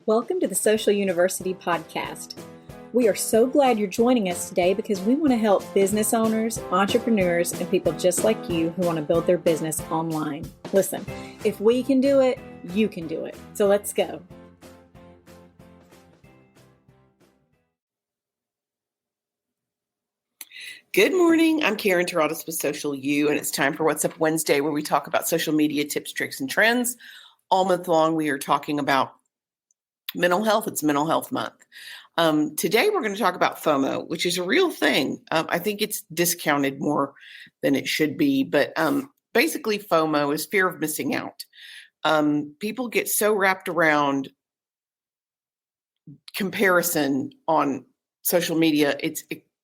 Welcome to the Social University podcast. We are so glad you're joining us today because we want to help business owners, entrepreneurs, and people just like you who want to build their business online. Listen, if we can do it, you can do it. So let's go. Good morning. I'm Karen Terradas with Social U, and it's time for What's Up Wednesday, where we talk about social media tips, tricks, and trends. All month long, we are talking about mental health. It's Mental Health Month. Today, we're going to talk about FOMO, which is a real thing. I think it's discounted more than it should be, but basically FOMO is fear of missing out. People get so wrapped around comparison on social media, it's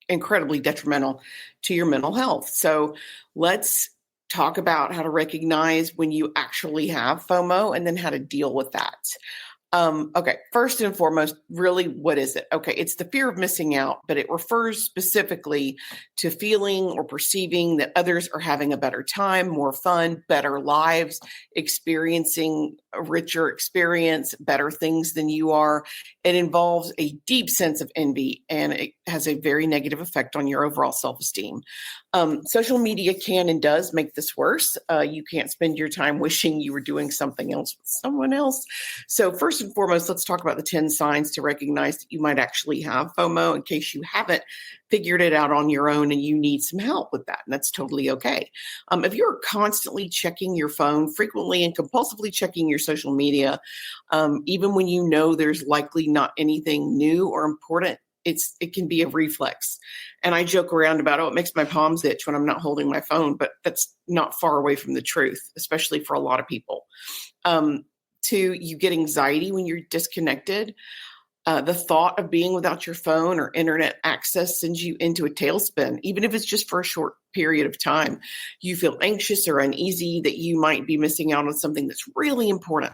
incredibly detrimental to your mental health. So let's talk about how to recognize when you actually have FOMO and then how to deal with that. Okay, first and foremost, really, what is it? Okay, it's the fear of missing out, but it refers specifically to feeling or perceiving that others are having a better time, more fun, better lives, experiencing a richer experience, better things than you are. It involves a deep sense of envy, and it has a very negative effect on your overall self-esteem. Social media can and does make this worse. You can't spend your time wishing you were doing something else with someone else. So first and foremost, let's talk about the 10 signs to recognize that you might actually have FOMO in case you haven't figured it out on your own and you need some help with that. And that's totally okay. If you're constantly checking your phone frequently and compulsively checking your social media, even when you know there's likely not anything new or important, it can be a reflex. And I joke around about, it makes my palms itch when I'm not holding my phone, but that's not far away from the truth, especially for a lot of people. You get anxiety when you're disconnected. The thought of being without your phone or internet access sends you into a tailspin, even if it's just for a short period of time. You feel anxious or uneasy that you might be missing out on something that's really important.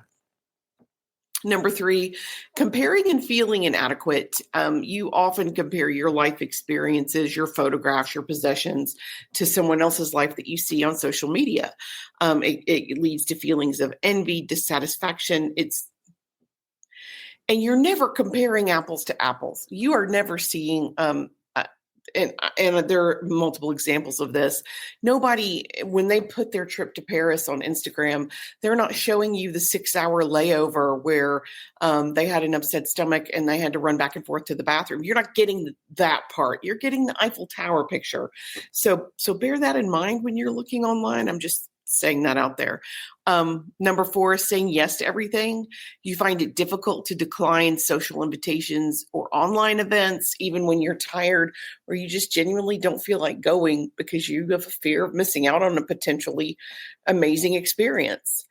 Number 3, comparing and feeling inadequate. You often compare your life experiences, your photographs, your possessions to someone else's life that you see on social media. It leads to feelings of envy, dissatisfaction. And you're never comparing apples to apples. You are never seeing, and there are multiple examples of this. Nobody, when they put their trip to Paris on Instagram, they're not showing you the 6-hour layover where they had an upset stomach and they had to run back and forth to the bathroom. You're not getting that part. You're getting the Eiffel Tower picture. So bear that in mind when you're looking online. I'm just saying that out there. Number 4 is saying yes to everything. You find it difficult to decline social invitations or online events, even when you're tired or you just genuinely don't feel like going because you have a fear of missing out on a potentially amazing experience.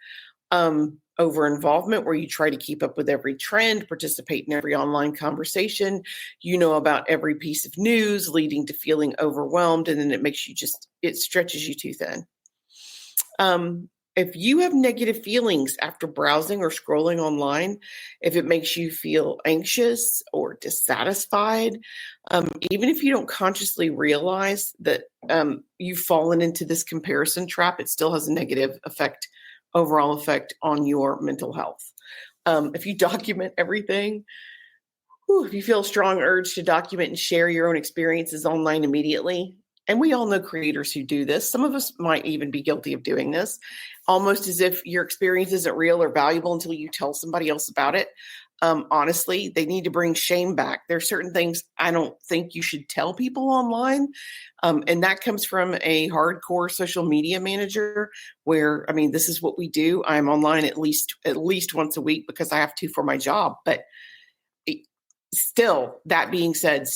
Over involvement, where you try to keep up with every trend, participate in every online conversation, you know about every piece of news, leading to feeling overwhelmed, and then it stretches you too thin. If you have negative feelings after browsing or scrolling online, if it makes you feel anxious or dissatisfied, even if you don't consciously realize that you've fallen into this comparison trap, it still has a negative overall effect on your mental health. If you document everything, if you feel a strong urge to document and share your own experiences online immediately, and we all know creators who do this. Some of us might even be guilty of doing this, almost as if your experience isn't real or valuable until you tell somebody else about it. Honestly, they need to bring shame back. There are certain things I don't think you should tell people online. And that comes from a hardcore social media manager where, this is what we do. I'm online at least once a week because I have to for my job. But still, that being said,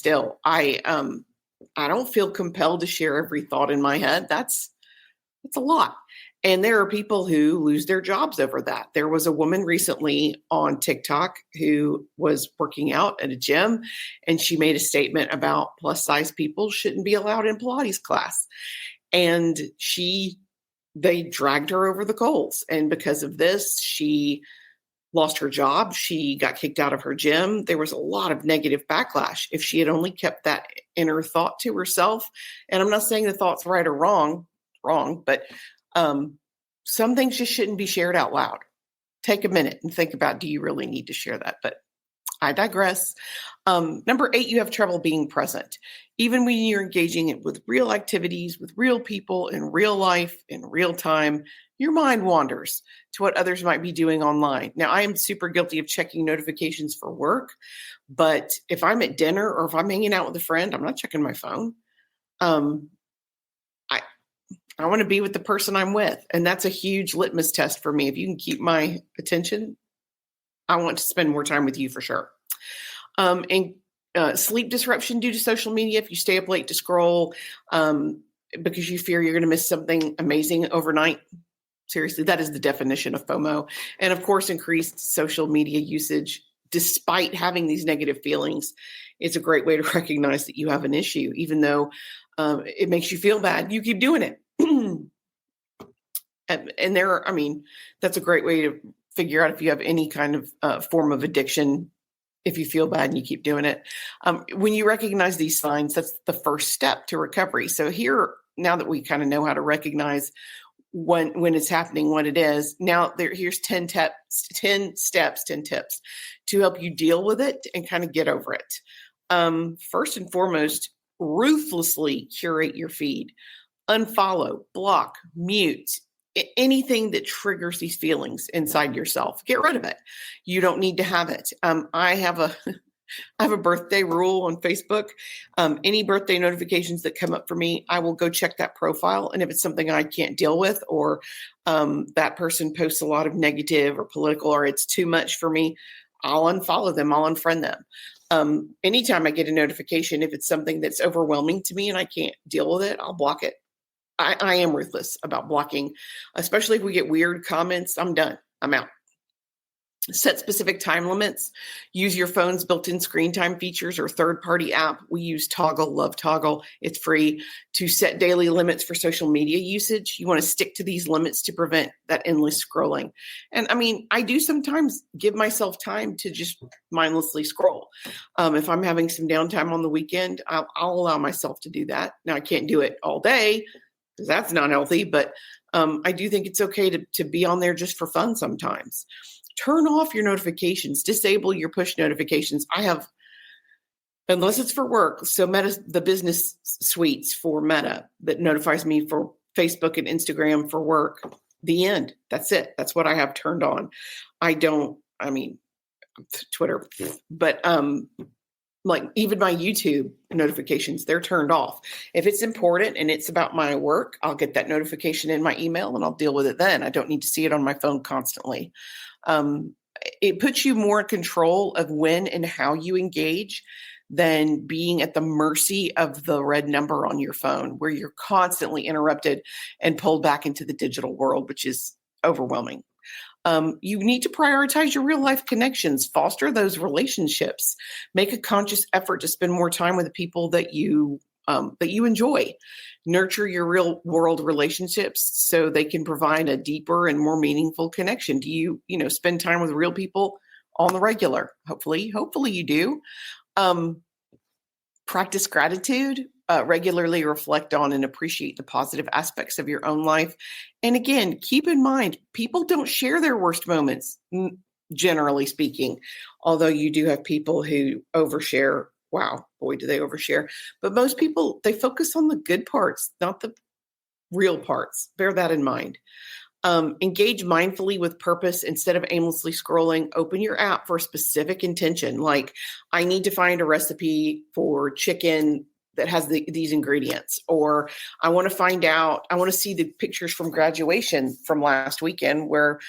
I don't feel compelled to share every thought in my head. It's a lot. And there are people who lose their jobs over that. There was a woman recently on TikTok who was working out at a gym, and she made a statement about plus size people shouldn't be allowed in Pilates class. And they dragged her over the coals. And because of this, she lost her job. She got kicked out of her gym. There was a lot of negative backlash. If she had only kept that inner thought to herself, and I'm not saying the thought's right or wrong, but some things just shouldn't be shared out loud. Take a minute and think about, do you really need to share that? But I digress. Number 8, you have trouble being present. Even when you're engaging with real activities, with real people in real life, in real time, your mind wanders to what others might be doing online. Now, I am super guilty of checking notifications for work, but if I'm at dinner or if I'm hanging out with a friend, I'm not checking my phone. I want to be with the person I'm with, and that's a huge litmus test for me. If you can keep my attention, I want to spend more time with you for sure. And sleep disruption due to social media. If you stay up late to scroll because you fear you're going to miss something amazing overnight. Seriously, that is the definition of FOMO. And of course, increased social media usage, despite having these negative feelings, it's a great way to recognize that you have an issue. Even though it makes you feel bad, you keep doing it. And that's a great way to figure out if you have any kind of form of addiction. If you feel bad and you keep doing it, when you recognize these signs, that's the first step to recovery. So here, now that we kind of know how to recognize when it's happening, what it is, now here's 10 tips to help you deal with it and kind of get over it. First and foremost, ruthlessly curate your feed. Unfollow, block, mute, anything that triggers these feelings inside yourself. Get rid of it. You don't need to have it. I have a birthday rule on Facebook. Any birthday notifications that come up for me, I will go check that profile. And if it's something I can't deal with, or that person posts a lot of negative or political, or it's too much for me, I'll unfollow them. I'll unfriend them. Anytime I get a notification, if it's something that's overwhelming to me and I can't deal with it, I'll block it. I am ruthless about blocking, especially if we get weird comments. I'm done. I'm out. Set specific time limits. Use your phone's built-in screen time features or third-party app. We use Toggle, love Toggle. It's free to set daily limits for social media usage. You want to stick to these limits to prevent that endless scrolling. And I do sometimes give myself time to just mindlessly scroll. If I'm having some downtime on the weekend, I'll allow myself to do that. Now, I can't do it all day, because that's not healthy, but I do think it's okay to be on there just for fun sometimes. Turn off your notifications, disable your push notifications. I have, unless it's for work, so Meta, the business suites for Meta that notifies me for Facebook and Instagram for work, the end. That's it. That's what I have turned on. Twitter, but like even my YouTube notifications, they're turned off. If it's important and it's about my work, I'll get that notification in my email and I'll deal with it then. I don't need to see it on my phone constantly. It puts you more in control of when and how you engage than being at the mercy of the red number on your phone, where you're constantly interrupted and pulled back into the digital world, which is overwhelming. You need to prioritize your real life connections, foster those relationships, make a conscious effort to spend more time with the people that you enjoy, nurture your real world relationships so they can provide a deeper and more meaningful connection. Do you spend time with real people on the regular? Hopefully you do. Practice gratitude. Regularly reflect on and appreciate the positive aspects of your own life. And again, keep in mind, people don't share their worst moments, generally speaking, although you do have people who overshare. Wow, boy, do they overshare. But most people, they focus on the good parts, not the real parts. Bear that in mind. Engage mindfully with purpose instead of aimlessly scrolling. Open your app for a specific intention, like I need to find a recipe for chicken that has these ingredients, or I want to see the pictures from graduation from last weekend where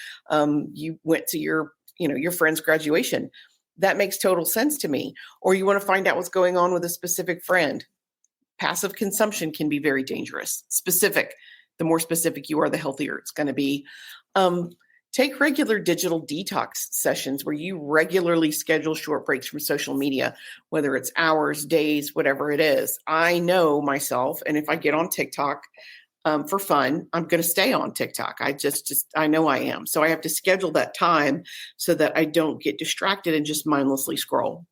you went to your friend's graduation. That makes total sense to me. Or you want to find out what's going on with a specific friend. Passive consumption can be very dangerous. Specific, the more specific you are, the healthier it's going to be. Take regular digital detox sessions where you regularly schedule short breaks from social media, whether it's hours, days, whatever it is. I know myself, and if I get on TikTok for fun, I'm going to stay on TikTok. I know I am. So I have to schedule that time so that I don't get distracted and just mindlessly scroll.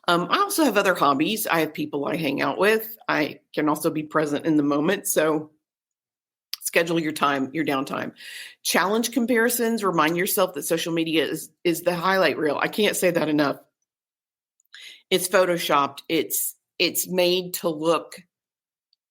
I also have other hobbies. I have people I hang out with. I can also be present in the moment. So schedule your time, your downtime. Challenge comparisons. Remind yourself that social media is the highlight reel. I can't say that enough. It's photoshopped. It's made to look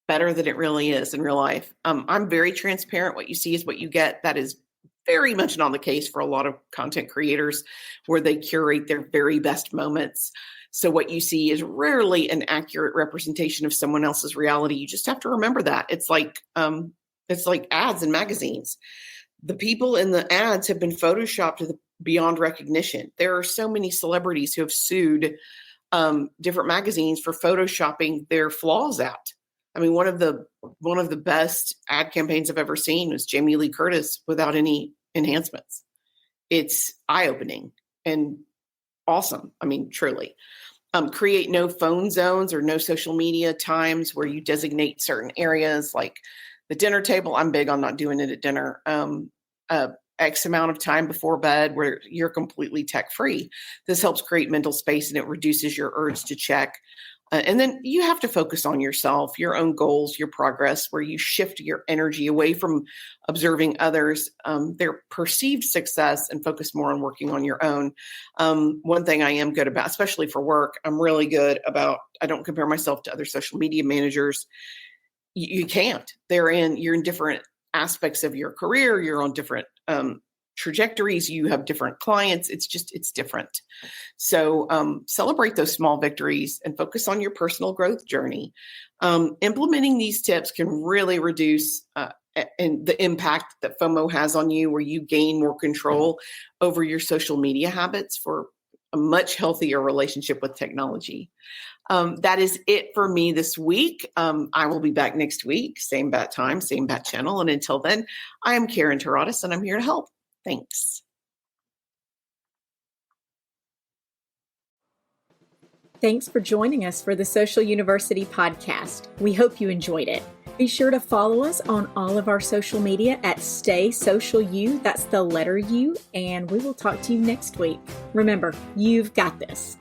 better than it really is in real life. I'm very transparent. What you see is what you get. That is very much not the case for a lot of content creators, where they curate their very best moments. So what you see is rarely an accurate representation of someone else's reality. You just have to remember that. It's like ads in magazines. The people in the ads have been photoshopped to the beyond recognition. There are so many celebrities who have sued different magazines for photoshopping their flaws out. I mean, one of the best ad campaigns I've ever seen was Jamie Lee Curtis without any enhancements. It's eye-opening and awesome. I mean, truly. Create no phone zones or no social media times where you designate certain areas, like the dinner table. I'm big on not doing it at dinner. X amount of time before bed where you're completely tech-free. This helps create mental space, and it reduces your urge to check. And then you have to focus on yourself, your own goals, your progress, where you shift your energy away from observing others, their perceived success, and focus more on working on your own. One thing I am good about, especially for work, I'm really good about, I don't compare myself to other social media managers. You can't. You're in different aspects of your career. You're on different trajectories. You have different clients. It's different. So celebrate those small victories and focus on your personal growth journey. Implementing these tips can really reduce and the impact that FOMO has on you, where you gain more control over your social media habits for a much healthier relationship with technology. That is it for me this week. I will be back next week, same bat time, same bat channel. And until then, I am Karen Taradas, and I'm here to help. Thanks. Thanks for joining us for the Social University podcast. We hope you enjoyed it. Be sure to follow us on all of our social media at Stay Social U. That's the letter U. And we will talk to you next week. Remember, you've got this.